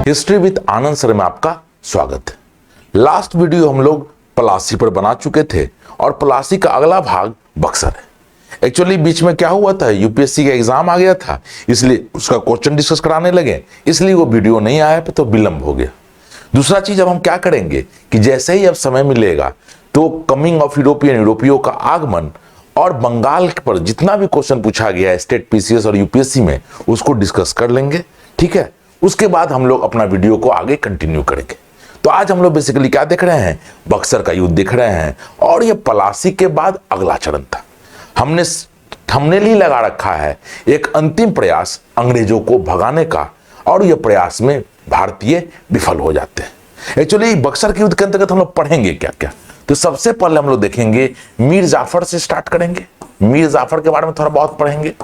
History with Anand sir में आपका स्वागत है। लास्ट वीडियो हम लोग पलासी पर बना चुके थे और पलासी का अगला भाग बक्सर है। एक्चुअली बीच में क्या हुआ था, यूपीएससी का एग्जाम आ गया था, इसलिए उसका क्वेश्चन डिस्कस कराने लगे, इसलिए वो वीडियो नहीं आया तो विलंब हो गया। दूसरा चीज अब हम क्या करेंगे कि जैसे ही अब समय मिलेगा तो कमिंग ऑफ यूरोपियों का आगमन और बंगाल पर जितना भी क्वेश्चन पूछा गया है स्टेट पीसीएस और यूपीएससी में उसको डिस्कस कर लेंगे, ठीक है। उसके बाद हम लोग अपना वीडियो को आगे कंटिन्यू करेंगे। तो आज हम लोग बेसिकली क्या देख रहे हैं, बक्सर का युद्ध देख रहे हैं और ये पलासी के बाद अगला चरण था। हमने थंबनेल ही लगा रखा है एक अंतिम प्रयास अंग्रेजों को भगाने का, और ये प्रयास में भारतीय विफल हो जाते हैं। एक्चुअली बक्सर के युद्ध के अंतर्गत हम लोग पढ़ेंगे क्या क्या, तो सबसे पहले हम लोग देखेंगे मीर जाफर से स्टार्ट करेंगे। मीर जाफर के बारे में थोड़ा बहुत पढ़ेंगे,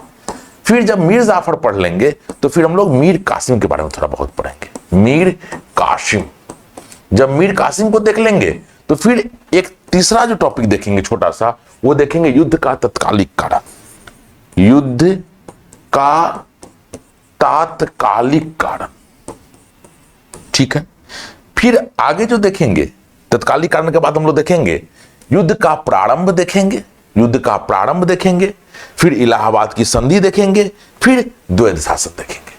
फिर जब मीर जाफर पढ़ लेंगे तो फिर हम लोग मीर कासिम के बारे में थोड़ा बहुत पढ़ेंगे। मीर कासिम, जब मीर कासिम को देख लेंगे तो फिर एक तीसरा जो टॉपिक देखेंगे छोटा सा, वो देखेंगे युद्ध का तत्कालिक कारण। युद्ध का तात्कालिक कारण, ठीक है। फिर आगे जो देखेंगे तत्कालिक कारण के बाद हम लोग देखेंगे युद्ध का प्रारंभ देखेंगे, युद्ध का प्रारंभ देखेंगे, फिर इलाहाबाद की संधि देखेंगे, फिर द्वैध शासन देखेंगे।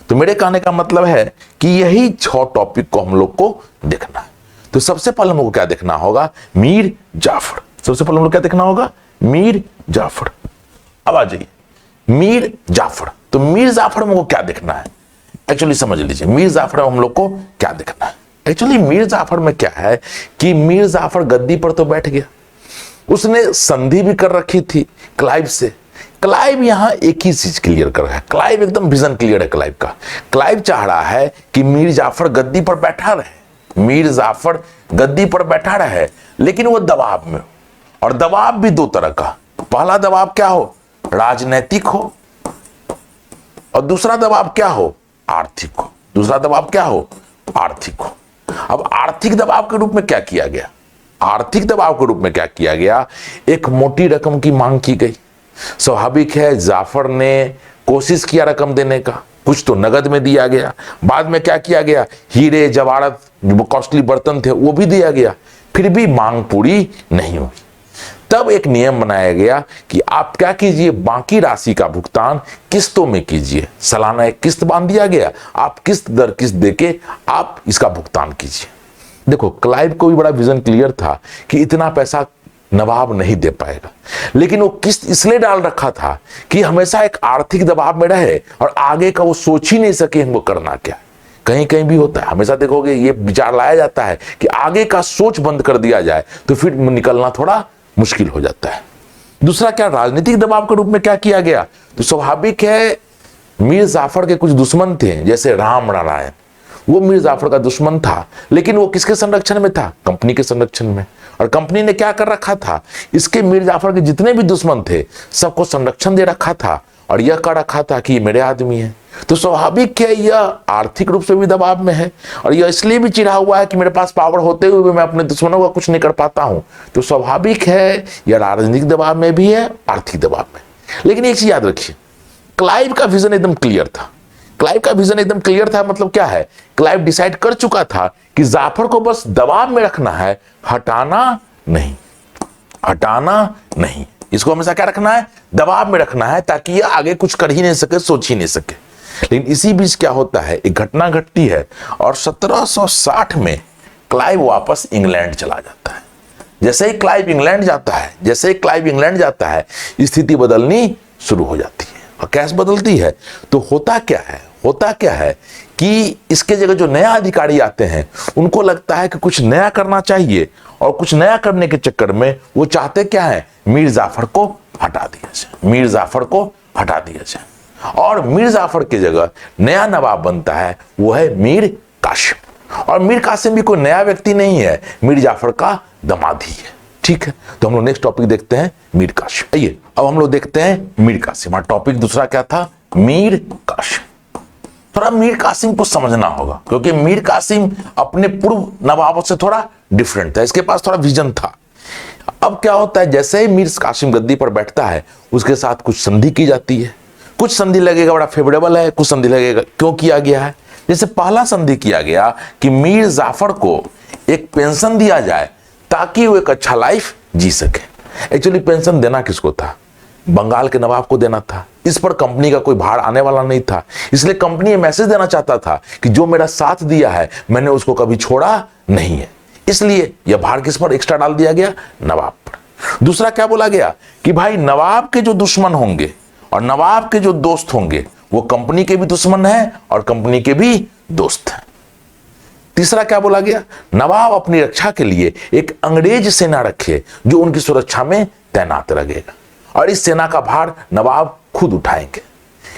तो मेरे कहने का मतलब है कि यही 6 टॉपिक को हम लोग को देखना है। तो सबसे पहले हम लोग को क्या देखना होगा, मीर जाफर। सबसे पहले हम लोग क्या देखना होगा, मीर जाफर। अब आ जाइए मीर जाफर। तो मीर जाफर में को क्या देखना है, एक्चुअली समझ लीजिए मीर जाफर में हम लोग को क्या देखना है। एक्चुअली मीर जाफर में क्या है कि मीर जाफर गद्दी पर तो बैठ गया, उसने संधि भी कर रखी थी क्लाइव से। क्लाइव यहां एक ही चीज क्लियर कर रहा है, क्लाइव एकदम विजन क्लियर है क्लाइव का। क्लाइव चाह रहा है कि मीर जाफर गद्दी पर बैठा रहे, मीर जाफर गद्दी पर बैठा रहे, लेकिन वो दबाव में, और दबाव भी 2 तरह का। पहला दबाव क्या हो, राजनैतिक हो, और दूसरा दबाव क्या हो, आर्थिक हो। दूसरा दबाव क्या हो, आर्थिक हो। अब आर्थिक दबाव के रूप में क्या किया गया, आर्थिक दबाव के रूप में क्या किया गया, एक मोटी रकम की मांग की गई। स्वाभाविक है जाफर ने कोशिश किया रकम देने का, कुछ तो नगद में दिया गया, बाद में क्या किया गया, हीरे जवाहरात जो कॉस्टली बर्तन थे वो भी दिया गया, फिर भी मांग पूरी नहीं हुई। तब एक नियम बनाया गया कि आप क्या कीजिए, बाकी राशि का भुगतान किस्तों में कीजिए। सालाना एक किस्त बांध दिया गया, आप किस्त दर किस्त देके आप इसका भुगतान कीजिए। देखो क्लाइव को भी बड़ा विजन क्लियर था कि इतना पैसा नवाब नहीं दे पाएगा, लेकिन वो किस्त इसलिए डाल रखा था कि हमेशा एक आर्थिक दबाव में रहे और आगे का वो सोच ही नहीं सके हमको करना क्या। कहीं कहीं भी होता है, हमेशा देखोगे ये विचार लाया जाता है कि आगे का सोच बंद कर दिया जाए तो फिर निकलना थोड़ा मुश्किल हो जाता है। दूसरा क्या, राजनीतिक दबाव के रूप में क्या किया गया, तो स्वाभाविक है मीर जाफर के कुछ दुश्मन थे, जैसे राम नारायण, वो मीर जाफर का दुश्मन था, लेकिन वो किसके संरक्षण में था, कंपनी के संरक्षण में। और कंपनी ने क्या कर रखा था, इसके मीर जाफर के जितने भी दुश्मन थे सबको संरक्षण दे रखा था, और यह कर रखा था कि ये मेरे आदमी है। तो स्वाभाविक है यह आर्थिक रूप से भी दबाव में है, और यह इसलिए भी चिढ़ा हुआ है कि मेरे पास पावर होते हुए भी मैं अपने दुश्मनों का कुछ नहीं कर पाता हूं। तो स्वाभाविक है यह राजनीतिक दबाव में भी है, आर्थिक दबाव में। लेकिन एक चीज याद रखिए, क्लाइव का विजन एकदम क्लियर था। क्लाइव का विजन एकदम क्लियर था, मतलब क्या है, क्लाइव डिसाइड कर चुका था कि जाफर को बस दबाव में रखना है, हटाना नहीं, हटाना नहीं। इसको हमेशा क्या रखना है, दबाव में रखना है, ताकि ये आगे कुछ कर ही नहीं सके, सोच ही नहीं सके। लेकिन इसी बीच क्या होता है, एक घटना घटती है और 1760 में क्लाइव वापस इंग्लैंड चला जाता है। जैसे ही क्लाइव इंग्लैंड जाता है, जैसे ही क्लाइव इंग्लैंड जाता है, स्थिति बदलनी शुरू हो जाती है। और कैसे बदलती है, तो होता क्या है, होता क्या है कि इसके जगह जो नया अधिकारी आते हैं उनको लगता है कि कुछ नया करना चाहिए, और कुछ नया करने के चक्कर में वो चाहते क्या है, मीर जाफर को हटा दिया जाए, मीर जाफर को हटा दिया जाए। और मीर जाफर की जगह नया नवाब बनता है, वो है मीर कासिम। और मीर कासिम भी कोई नया व्यक्ति नहीं है, मीर जाफर का दामाद ही है, ठीक है। तो हम लोग नेक्स्ट टॉपिक देखते हैं मीर कासिम। आइए अब हम लोग देखते हैं मीर कासिम। टॉपिक दूसरा क्या था, मीर कासिम। थोड़ा मीर कासिम को समझना होगा, क्योंकि मीर कासिम अपने पूर्व नवाबों से थोड़ा डिफरेंट था, इसके पास थोड़ा विजन था। अब क्या होता है, जैसे ही मीर कासिम गद्दी पर बैठता है उसके साथ कुछ संधि की जाती है। कुछ संधि लगेगा बड़ा फेवरेबल है, कुछ संधि लगेगा क्यों किया गया है, जैसे पहला संधि किया गया कि मीर जाफर को एक पेंशन दिया जाए ताकि वो एक अच्छा लाइफ जी सके। एक्चुअली पेंशन देना किसको था? बंगाल के नवाब को देना था। इस पर कंपनी का कोई भार आने वाला नहीं था, इसलिए कंपनी ये मैसेज देना चाहता था कि जो मेरा साथ दिया है मैंने उसको कभी छोड़ा नहीं है, इसलिए यह भार किस पर एक्स्ट्रा डाल दिया गया? नवाब पर। दूसरा क्या बोला गया कि भाई नवाब के जो दुश्मन होंगे और नवाब के जो दोस्त होंगे वो कंपनी के भी दुश्मन हैं और कंपनी के भी दोस्त हैं। तीसरा क्या बोला गया? नवाब अपनी रक्षा के लिए एक अंग्रेज सेना रखे जो उनकी सुरक्षा में तैनात रहेगा और इस सेना का भार नवाब खुद उठाएंगे।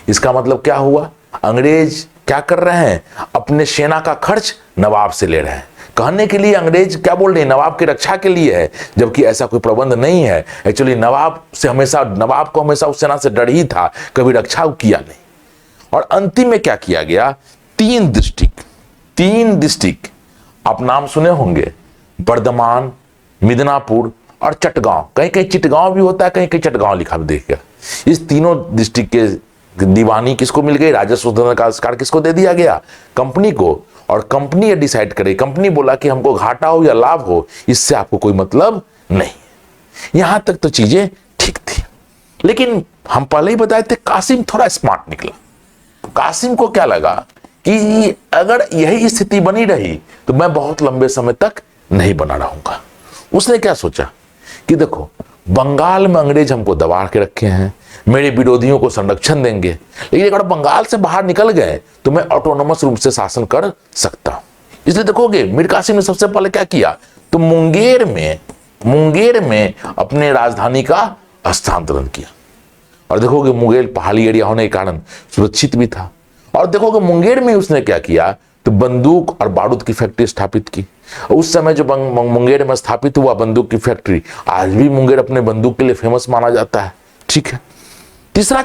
इसका मतलब क्या हुआ? अंग्रेज क्या कर रहे हैं? अपने सेना का खर्च नवाब से ले रहे हैं। कहने के लिए अंग्रेज क्या बोल रहे हैं? नवाब की रक्षा के लिए है, जबकि ऐसा कोई प्रबंध नहीं है। एक्चुअली नवाब को हमेशा उस सेना से डर ही था, कभी रक्षा किया नहीं। और अंतिम में क्या किया गया? तीन डिस्ट्रिक्ट आप नाम सुने होंगे, बर्धमान, मिदनापुर और चटगांव। कहीं कहीं चिटगांव भी होता है, कहीं कहीं चटगांव लिखा भी देखिएगा। इस तीनों डिस्ट्रिक्ट के दीवानी किसको मिल गई? राजस्व का अधिकार किसको दे दिया गया? कंपनी को। और कंपनी ये डिसाइड करे, कंपनी बोला कि हमको घाटा हो या लाभ हो इससे आपको कोई मतलब नहीं। यहां तक तो चीजें ठीक थी, लेकिन हम पहले ही बताए थे कासिम थोड़ा स्मार्ट निकला। कासिम को क्या लगा कि अगर यही स्थिति बनी रही तो मैं बहुत लंबे समय तक नहीं बना रहूंगा। उसने क्या सोचा कि देखो बंगाल में अंग्रेज हमको दबा के रखे हैं, मेरे विरोधियों को संरक्षण देंगे, लेकिन अगर बंगाल से बाहर निकल गए तो मैं ऑटोनोमस रूप से शासन कर सकता हूं। इसलिए देखोगे मीर कासिम ने सबसे पहले क्या किया, तो मुंगेर में अपने राजधानी का हस्तांतरण किया। और देखोगे मुंगेर पहाड़ी एरिया होने के कारण सुरक्षित भी था। और देखोगे मुंगेर में उसने क्या किया, तो बंदूक और बारूद की फैक्ट्री स्थापित की। उस समय जो मुंगेर में स्थापित हुआ बंदूक की फैक्ट्री, आज भी मुंगेर अपने बंदूक के लिए फेमस माना जाता है। ठीक है। तीसरा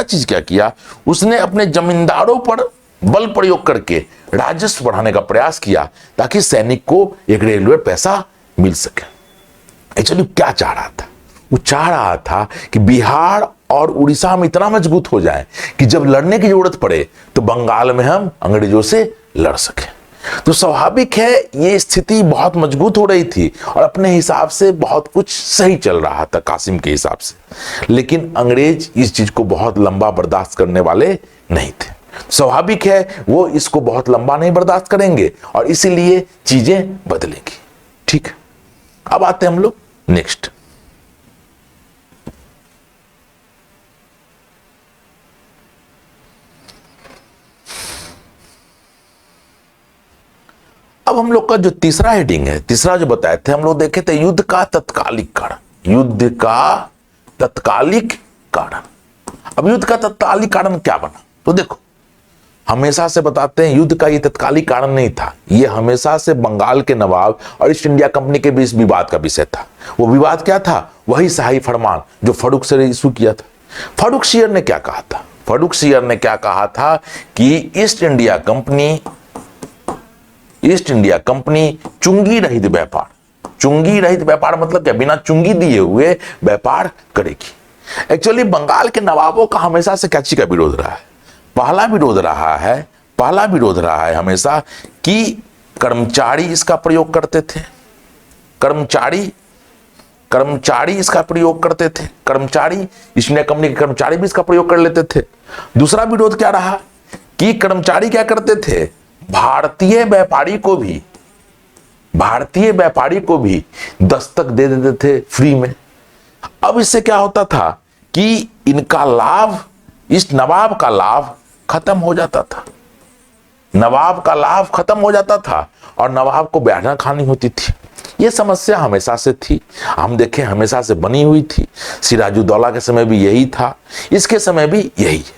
चीज क्या किया, उसने अपने जमींदारों पर बल प्रयोग करके राजस्व बढ़ाने का प्रयास किया ताकि सैनिक को एक रेलवे पैसा मिल सके। एक्चुअली क्या चाह रहा था? वो चाह रहा था कि बिहार और उड़ीसा में इतना मजबूत हो जाए कि जब लड़ने की जरूरत पड़े तो बंगाल में हम अंग्रेजों से लड़ सके। तो स्वाभाविक है ये स्थिति बहुत मजबूत हो रही थी और अपने हिसाब से बहुत कुछ सही चल रहा था कासिम के हिसाब से, लेकिन अंग्रेज इस चीज को बहुत लंबा बर्दाश्त करने वाले नहीं थे। स्वाभाविक है वो इसको बहुत लंबा नहीं बर्दाश्त करेंगे और इसीलिए चीजें बदलेंगी। ठीक है, अब आते हैं हम लोग नेक्स्ट। अब हम लोग का जो तीसरा हेडिंग है, तीसरा जो बताए थे हम लोग देखे थे युद्ध का तत्कालिक कारण। अब युद्ध का तत्कालिक कारण क्या बना? तो देखो हमेशा से बताते हैं युद्ध का ये तत्कालिक कारण नहीं था, ये हमेशा से बंगाल के नवाब और ईस्ट इंडिया कंपनी के बीच विवाद का विषय था। वो विवाद क्या था? वही शाही फरमान जो फर्रुख ने इशू किया था। फर्रुख शेर ने क्या कहा था कि ईस्ट इंडिया कंपनी चुंगी रहित व्यापार मतलब क्या? बिना चुंगी दिए हुए व्यापार करेगी। एक्चुअली बंगाल के नवाबों का हमेशा से क्या चीज का विरोध रहा है? पहला विरोध रहा है हमेशा कि कर्मचारी इसका प्रयोग करते थे। कर्मचारी इसका प्रयोग करते थे। कर्मचारी ईस्ट इंडिया कंपनी के कर्मचारी भी इसका प्रयोग कर लेते थे। दूसरा विरोध क्या रहा कि कर्मचारी क्या करते थे? भारतीय व्यापारी को भी दस्तक दे देते थे फ्री में। अब इससे क्या होता था कि इनका लाभ, इस नवाब का लाभ खत्म हो जाता था और नवाब को ब्याह खानी होती थी। यह समस्या हमेशा से थी, हम देखें हमेशा से बनी हुई थी। सिराजुद्दौला के समय भी यही था, इसके समय भी यही है।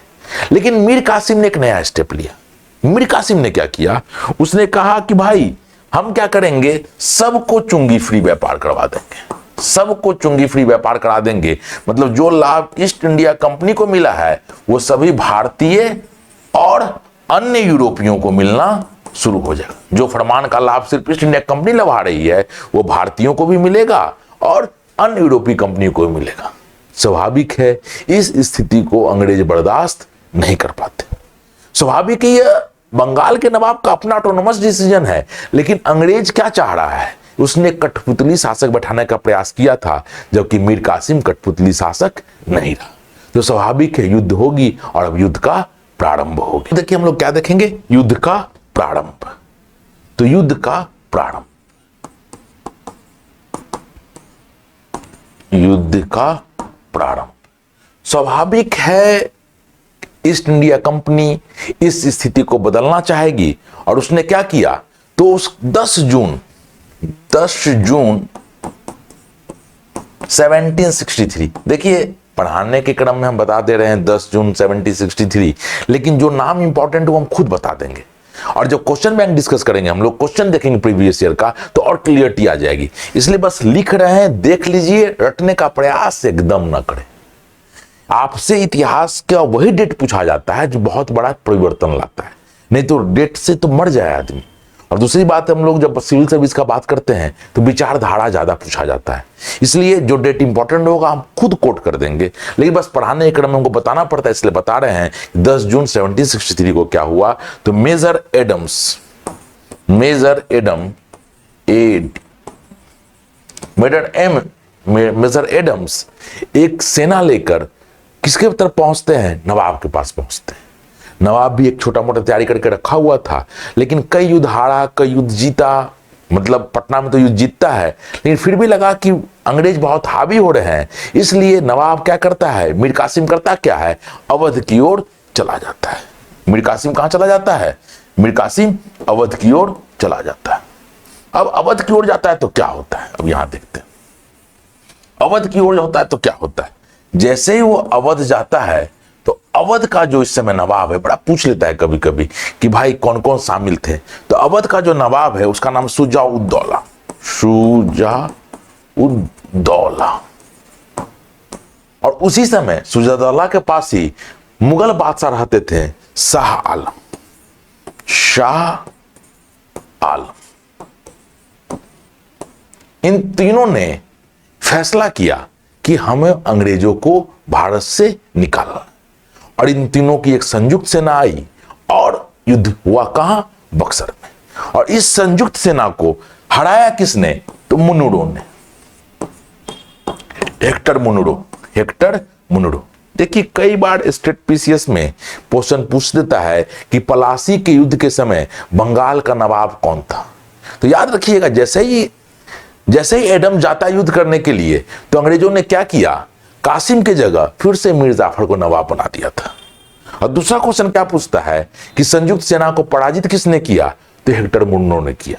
लेकिन मीर कासिम ने एक नया स्टेप लिया। मीर कासिम ने क्या किया? उसने कहा कि भाई हम क्या करेंगे, सबको चुंगी फ्री व्यापार करवा देंगे। मतलब जो लाभ ईस्ट इंडिया कंपनी को मिला है वो सभी भारतीय और अन्य यूरोपियों को मिलना शुरू हो जाएगा। जो फरमान का लाभ सिर्फ ईस्ट इंडिया कंपनी लगा रही है वो भारतीयों को भी मिलेगा और अन्य यूरोपीय कंपनी को भी मिलेगा। स्वाभाविक है इस स्थिति को अंग्रेज बर्दाश्त नहीं कर पाते। स्वाभाविक है बंगाल के नवाब का अपना ऑटोनोमस डिसीजन है, लेकिन अंग्रेज क्या चाह रहा है, उसने कठपुतली शासक बैठाने का प्रयास किया था, जबकि मीर कासिम कठपुतली शासक नहीं रहा। तो स्वाभाविक है युद्ध होगी और अब युद्ध का प्रारंभ होगा। देखिए हम लोग क्या देखेंगे, युद्ध का प्रारंभ। तो युद्ध का प्रारंभ, युद्ध का प्रारंभ। स्वाभाविक है ईस्ट इंडिया कंपनी इस स्थिति को बदलना चाहेगी और उसने क्या किया, तो उस 10 जून 1763, देखिए पढ़ाने के क्रम में हम बता दे रहे हैं 10 जून 1763, लेकिन जो नाम इंपॉर्टेंट वो हम खुद बता देंगे। और जब क्वेश्चन बैंक डिस्कस करेंगे, हम लोग क्वेश्चन देखेंगे प्रीवियस ईयर का, तो और क्लियरिटी आ जाएगी। इसलिए बस लिख रहे हैं, देख लीजिए, रटने का प्रयास एकदम ना करें। आपसे इतिहास का वही डेट पूछा जाता है जो बहुत बड़ा परिवर्तन लाता है, नहीं तो डेट से तो मर जाए आदमी। और दूसरी बात, हम लोग जब सिविल सर्विस का बात करते हैं तो विचारधारा ज्यादा पूछा जाता है, इसलिए जो डेट इंपॉर्टेंट होगा हम खुद कोट कर देंगे, लेकिन बस पढ़ाने के क्रम में हमको बताना पड़ता है, इसलिए बता रहे हैं 10 जून 1763 को क्या हुआ। तो मेजर एडम्स एक सेना लेकर किसके तरफ पहुंचते हैं, नवाब के पास पहुंचते हैं। नवाब भी एक छोटा मोटा तैयारी करके रखा हुआ था, लेकिन कई युद्ध हारा, कई युद्ध जीता, मतलब पटना में तो युद्ध जीतता है, लेकिन फिर भी लगा कि अंग्रेज बहुत हावी हो रहे हैं, इसलिए नवाब क्या करता है, मीर कासिम करता क्या है, अवध की ओर चला जाता है। मीर कासिम कहां चला जाता है, मीर कासिम अवध की ओर चला जाता है। अब अवध की ओर जाता है तो क्या होता है, अब यहां देखते हैं। अवध की ओर होता है तो क्या होता है, जैसे ही वो अवध जाता है तो अवध का जो इस समय नवाब है, बड़ा पूछ लेता है कभी कभी कि भाई कौन कौन शामिल थे, तो अवध का जो नवाब है उसका नाम शुजा-उद-दौला। और उसी समय शुजा-उद-दौला के पास ही मुगल बादशाह रहते थे, शाह आलम। इन तीनों ने फैसला किया कि हमें अंग्रेजों को भारत से निकालना, और इन तीनों की एक संयुक्त सेना आई और युद्ध हुआ कहां, बक्सर में। और इस संयुक्त सेना को हराया किसने, तो मुनुड़ो ने, हेक्टर मुनुड़ो। देखिए कई बार स्टेट पीसीएस में क्वेश्चन पूछ देता है कि पलासी के युद्ध के समय बंगाल का नवाब कौन था। तो याद रखिएगा, जैसे ही एडम जाता युद्ध करने के लिए, तो अंग्रेजों ने क्या किया, कासिम के जगह फिर से मीर जाफर को नवाब बना दिया था। और दूसरा क्वेश्चन क्या पूछता है कि संयुक्त सेना को पराजित किसने किया, तो हेक्टर मुन्नो ने किया।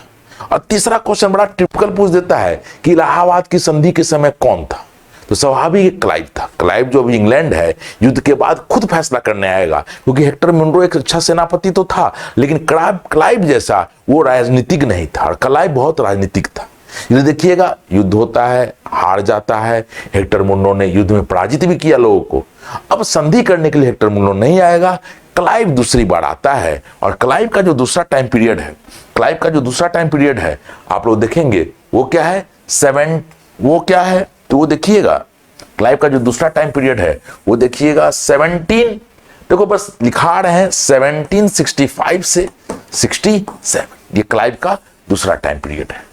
और तीसरा क्वेश्चन बड़ा टिपिकल पूछ देता है कि इलाहाबाद की संधि के समय कौन था, तो स्वाभाविक क्लाइव था। क्लाइव जो अभी इंग्लैंड है, युद्ध के बाद खुद फैसला करने आएगा, क्योंकि हेक्टर मुनरो एक अच्छा सेनापति तो था, लेकिन क्लाइव जैसा वो राजनीतिक नहीं था, और क्लाइव बहुत राजनीतिक था। ये देखिएगा, युद्ध होता है, हार जाता है, हेक्टर मुन्नो ने युद्ध में पराजित भी किया लोगों को। अब संधि करने के लिए हेक्टर मुन्नो नहीं आएगा, क्लाइव दूसरी बार आता है, और क्लाइव का जो दूसरा टाइम पीरियड है, आप लोग देखेंगे वो क्या है, तो वो देखिएगा क्लाइव का जो दूसरा टाइम पीरियड है वो देखिएगा 17, देखो बस लिखा रहे हैं 1765 से 67, ये क्लाइव का दूसरा टाइम पीरियड है।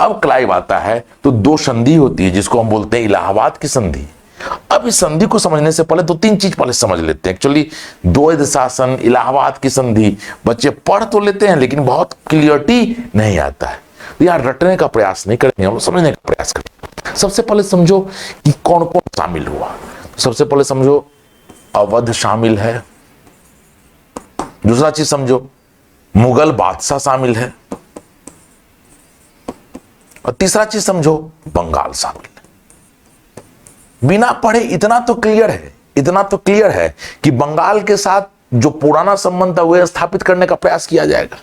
अब क्लाइव आता है तो दो संधि होती है जिसको हम बोलते हैं इलाहाबाद की संधि। अब इस संधि को समझने से पहले 2-3 चीज पहले समझ लेते हैं। एक्चुअली द्वैध शासन, इलाहाबाद की संधि बच्चे पढ़ तो लेते हैं लेकिन बहुत क्लियरिटी नहीं आता है, तो यार रटने का प्रयास नहीं करेंगे, हम समझने का प्रयास करेंगे। सबसे पहले समझो कि कौन कौन शामिल हुआ। सबसे पहले समझो अवध शामिल है, दूसरा चीज समझो मुगल बादशाह शामिल है, और तीसरा चीज समझो बंगाल शामिल है। बिना पढ़े इतना तो क्लियर है कि बंगाल के साथ जो पुराना संबंध था वह स्थापित करने का प्रयास किया जाएगा,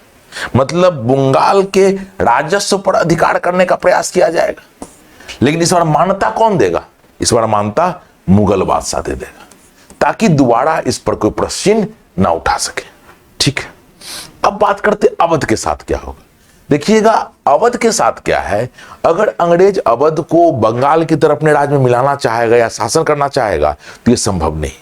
मतलब बंगाल के राजस्व पर अधिकार करने का प्रयास किया जाएगा। लेकिन इस बार मान्यता कौन देगा, इस बार मान्यता मुगल बादशाह दे देगा, ताकि दोबारा इस पर कोई प्रश्न ना उठा सके। ठीक है, अब बात करते अवध के साथ क्या होगा। देखिएगा अवध के साथ क्या है, अगर अंग्रेज अवध को बंगाल की तरफ अपने राज्य में मिलाना चाहेगा या शासन करना चाहेगा तो यह संभव नहीं है।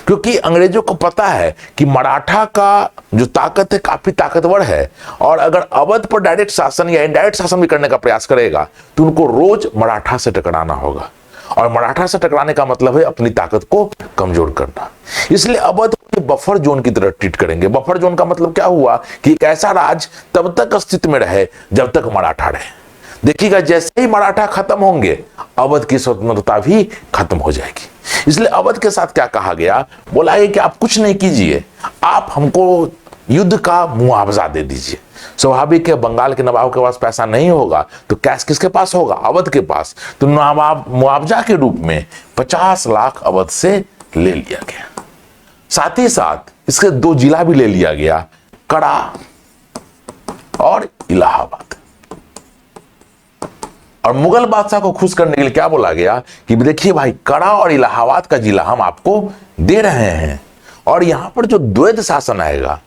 क्योंकि अंग्रेजों को पता है कि मराठा का जो ताकत है काफी ताकतवर है, और अगर अवध पर डायरेक्ट शासन या इनडायरेक्ट शासन भी करने का प्रयास करेगा तो उनको रोज मराठा से टकराना होगा, और मराठा से टकराने का मतलब है अपनी ताकत को कमजोर करना। इसलिए अवध को बफर जोन की तरह ट्रीट करेंगे। बफर जोन का मतलब क्या हुआ कि एक ऐसा राज तब तक अस्तित्व में रहे जब तक मराठा रहे। देखिएगा जैसे ही मराठा खत्म होंगे अवध की स्वतंत्रता भी खत्म हो जाएगी। इसलिए अवध के साथ क्या कहा गया, बोला गया कि आप कुछ नहीं कीजिए, आप हमको युद्ध का मुआवजा दे दीजिए। स्वाभाविक है, बंगाल के नवाब के पास पैसा नहीं होगा तो कैश किसके पास होगा, अवध के पास। तो नवाब मुआवजा के रूप में 50 लाख अवध से ले लिया गया। साथ ही साथ इसके 2 जिला भी ले लिया गया, कड़ा और इलाहाबाद। और मुगल बादशाह को खुश करने के लिए क्या बोला गया कि देखिए भाई, कड़ा और इलाहाबाद का जिला हम आपको दे रहे हैं, और यहां पर जो द्वैध शासन आएगा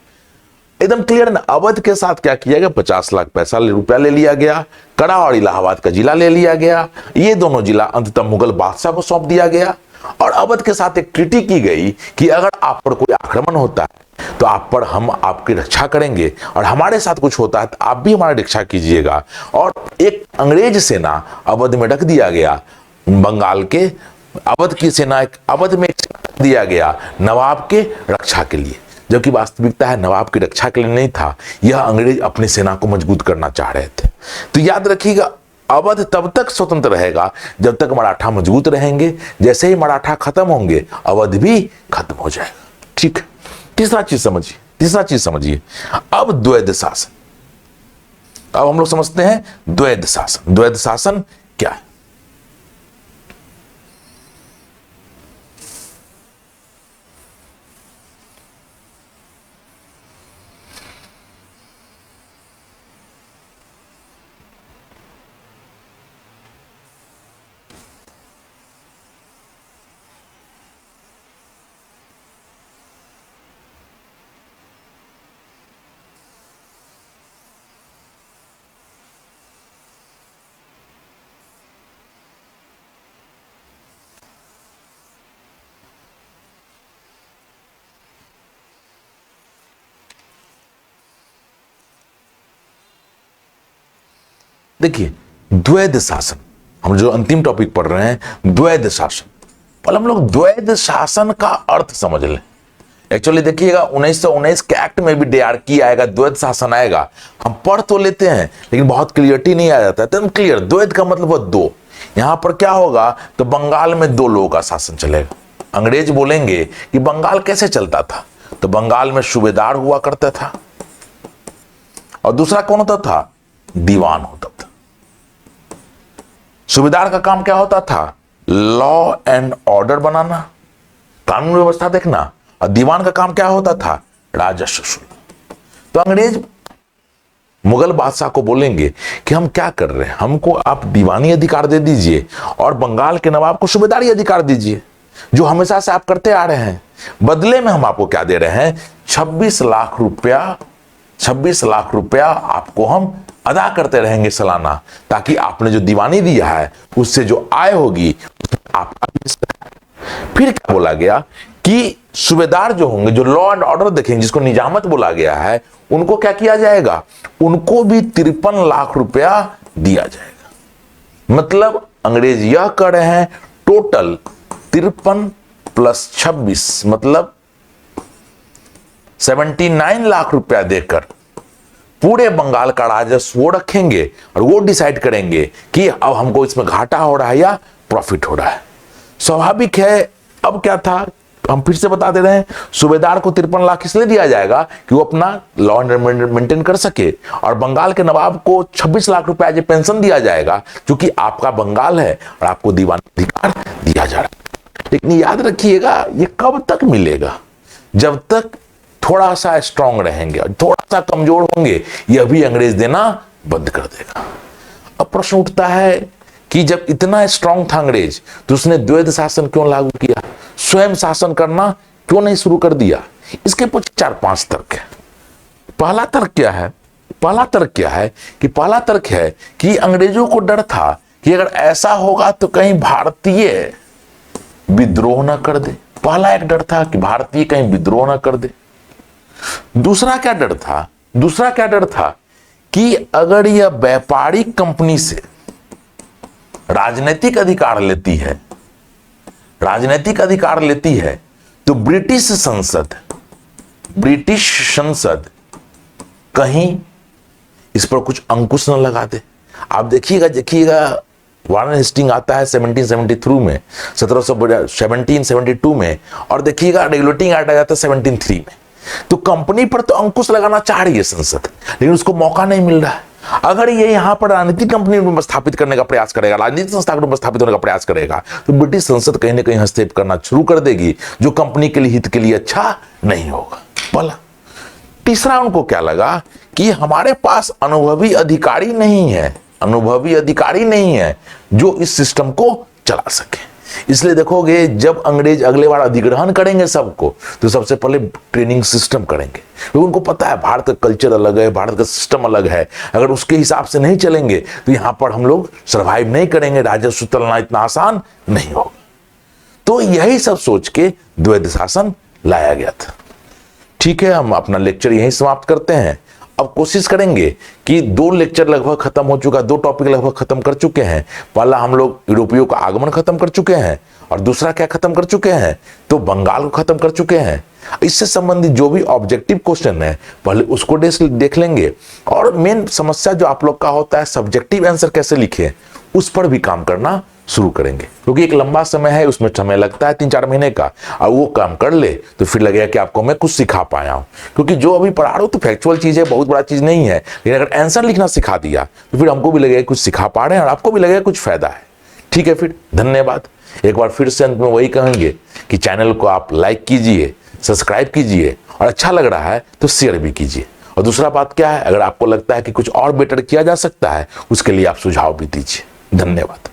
एकदम क्लियर ना। अवध के साथ क्या किया गया, 50 लाख रुपया ले लिया गया, कड़ा और इलाहाबाद का जिला ले लिया गया। ये दोनों जिला अंततः मुगल बादशाह को सौंप दिया गया, और अवध के साथ एक ट्रीटी की गई कि अगर आप पर कोई आक्रमण होता है तो आप पर हम आपकी रक्षा करेंगे, और हमारे साथ कुछ होता है तो आप भी हमारी रक्षा कीजिएगा। और एक अंग्रेज सेना अवध में रख दिया गया, बंगाल के अवध की सेना अवध में दिया गया नवाब के रक्षा के लिए, जबकि वास्तविकता है नवाब की रक्षा के लिए नहीं था, यह अंग्रेज अपनी सेना को मजबूत करना चाह रहे थे। तो याद रखिएगा, अवध तब तक स्वतंत्र रहेगा जब तक मराठा मजबूत रहेंगे। जैसे ही मराठा खत्म होंगे अवध भी खत्म हो जाएगा। ठीक, तीसरा चीज समझिए, अब द्वैध शासन। अब हम लोग समझते हैं द्वैध शासन। द्वैध शासन क्या है? देखिए, द्वैध शासन, हम जो अंतिम टॉपिक पढ़ रहे हैं द्वैध शासन, पहले हम लोग द्वैध शासन का अर्थ समझ लें। एक्चुअली देखिएगा 1919 के एक्ट में भी DRK आएगा, द्वैध शासन आएगा। हम पढ़ तो लेते हैं लेकिन बहुत क्लियरिटी नहीं आ जाता है। तो क्लियर, द्वैध का मतलब वो 2। यहां पर क्या होगा तो बंगाल में 2 लोगों का शासन चलेगा। अंग्रेज बोलेंगे कि बंगाल कैसे चलता था, तो बंगाल में सूबेदार हुआ करता था, और दूसरा कौन होता था, दीवान होता था। सूबेदार का काम क्या होता था, लॉ एंड ऑर्डर बनाना, कानून व्यवस्था देखना, और दीवान का काम क्या होता था, राजस्व वसूलना। तो अंग्रेज मुगल बादशाह को बोलेंगे कि हम क्या कर रहे हैं, हमको आप दीवानी अधिकार दे दीजिए और बंगाल के नवाब को सूबेदारी अधिकार दीजिए, जो हमेशा से आप करते आ रहे हैं। बदले में हम आपको क्या दे रहे हैं, 26 लाख रुपया आपको हम अदा करते रहेंगे सालाना, ताकि आपने जो दीवानी दिया है उससे जो आय होगी आपका। फिर क्या बोला गया कि सूबेदार जो होंगे, जो लॉ एंड ऑर्डर देखेंगे, जिसको निजामत बोला गया है, उनको क्या किया जाएगा, उनको भी 53 लाख रुपया दिया जाएगा। मतलब अंग्रेज यह कर रहे हैं टोटल 53 + 26 मतलब 79 लाख रुपया देकर पूरे बंगाल का राजस्व वो रखेंगे, और वो डिसाइड करेंगे कि अब हमको इसमें घाटा हो रहा है या प्रॉफिट हो रहा है। स्वाभाविक है, अब क्या था, हम फिर से बता दे रहे हैं, सूबेदार को 53 लाख इसलिए दिया जाएगा कि वो अपना लॉ एंड ऑर्डर मेंटेन कर सके, और बंगाल के नवाब को 26 लाख रुपया एज पेंशन दिया जाएगा, क्योंकि आपका बंगाल है और आपको दीवानी अधिकार दिया जा रहा है। लेकिन याद रखिएगा, ये कब तक मिलेगा, जब तक थोड़ा सा स्ट्रांग रहेंगे, और थोड़ा सा कमजोर होंगे यह भी अंग्रेज देना बंद कर देगा। अब प्रश्न उठता है कि जब इतना स्ट्रांग था अंग्रेज, तो उसने द्वैध शासन क्यों लागू किया, स्वयं शासन करना क्यों नहीं शुरू कर दिया? इसके पीछे 4-5 तर्क है। पहला तर्क है कि अंग्रेजों को डर था कि अगर ऐसा होगा तो कहीं भारतीय विद्रोह न कर दे, पहला एक डर था कि भारतीय कहीं विद्रोह न कर दे। दूसरा क्या डर था? दूसरा क्या डर था कि अगर यह व्यापारिक कंपनी से राजनीतिक अधिकार लेती है, राजनीतिक अधिकार लेती है, तो ब्रिटिश संसद कहीं इस पर कुछ अंकुश न लगा दे। आप देखिएगा वारन हेस्टिंग आता है 1773 में, 1772 में, और देखिएगा रेगुलेटिंग एक्ट आ जाता है 1703 में। तो कंपनी पर तो अंकुश लगाना चाह रही है संसद, लेकिन उसको मौका नहीं मिल रहा है। अगर ये यहां पर राजनीतिक कंपनी में स्थापित करने का प्रयास करेगा, राजनीतिक संस्था के रूप में स्थापित होने का प्रयास करेगा, तो ब्रिटिश संसद कहीं ना कहीं हस्तक्षेप करना शुरू कर देगी, जो कंपनी के लिए, हित के लिए अच्छा नहीं होगा। बोला। तीसरा उनको क्या लगा कि हमारे पास अनुभवी अधिकारी नहीं है, अनुभवी अधिकारी नहीं है जो इस सिस्टम को चला सके। इसलिए देखोगे जब अंग्रेज अगले बार अधिग्रहण करेंगे सबको, तो सबसे पहले ट्रेनिंग सिस्टम करेंगे, क्योंकि उनको पता है भारत का कल्चर अलग है, भारत का सिस्टम अलग है। अगर उसके हिसाब से नहीं चलेंगे तो यहां पर हम लोग सर्वाइव नहीं करेंगे, राजस्व चलना इतना आसान नहीं होगा। तो यही सब सोच के द्वैध शासन लाया गया था। ठीक है, हम अपना लेक्चर यहीं समाप्त करते हैं। अब कोशिश करेंगे कि 2 लेक्चर लगभग खत्म हो चुका, 2 टॉपिक लगभग खत्म कर चुके हैं। पहला हम लोग यूरोपियों का आगमन खत्म कर चुके हैं, और दूसरा क्या खत्म कर चुके हैं, तो बंगाल को खत्म कर चुके हैं। इससे संबंधित जो भी ऑब्जेक्टिव क्वेश्चन है पहले उसको देख लेंगे, और मेन समस्या जो आप लोग का होता है सब्जेक्टिव आंसर कैसे लिखे, उस पर भी काम करना शुरू करेंगे, क्योंकि एक लंबा समय है, उसमें समय लगता है 3-4 महीने का। और वो काम कर ले तो फिर लगेगा कि आपको मैं कुछ सिखा पाया हूं, क्योंकि जो अभी पढ़ा रहा हूं तो फैक्चुअल चीज है, बहुत बड़ा चीज नहीं है, लेकिन अगर आंसर लिखना सिखा दिया तो फिर हमको भी लगेगा कुछ सिखा पा रहे हैं और आपको भी लगेगा कुछ फायदा है। ठीक है, फिर धन्यवाद। एक बार फिर से अंत में वही कहेंगे कि चैनल को आप लाइक कीजिए, सब्सक्राइब कीजिए, और अच्छा लग रहा है तो शेयर भी कीजिए। और दूसरा बात क्या है, अगर आपको लगता है कि कुछ और बेटर किया जा सकता है, उसके लिए आप सुझाव भी दीजिए। धन्यवाद।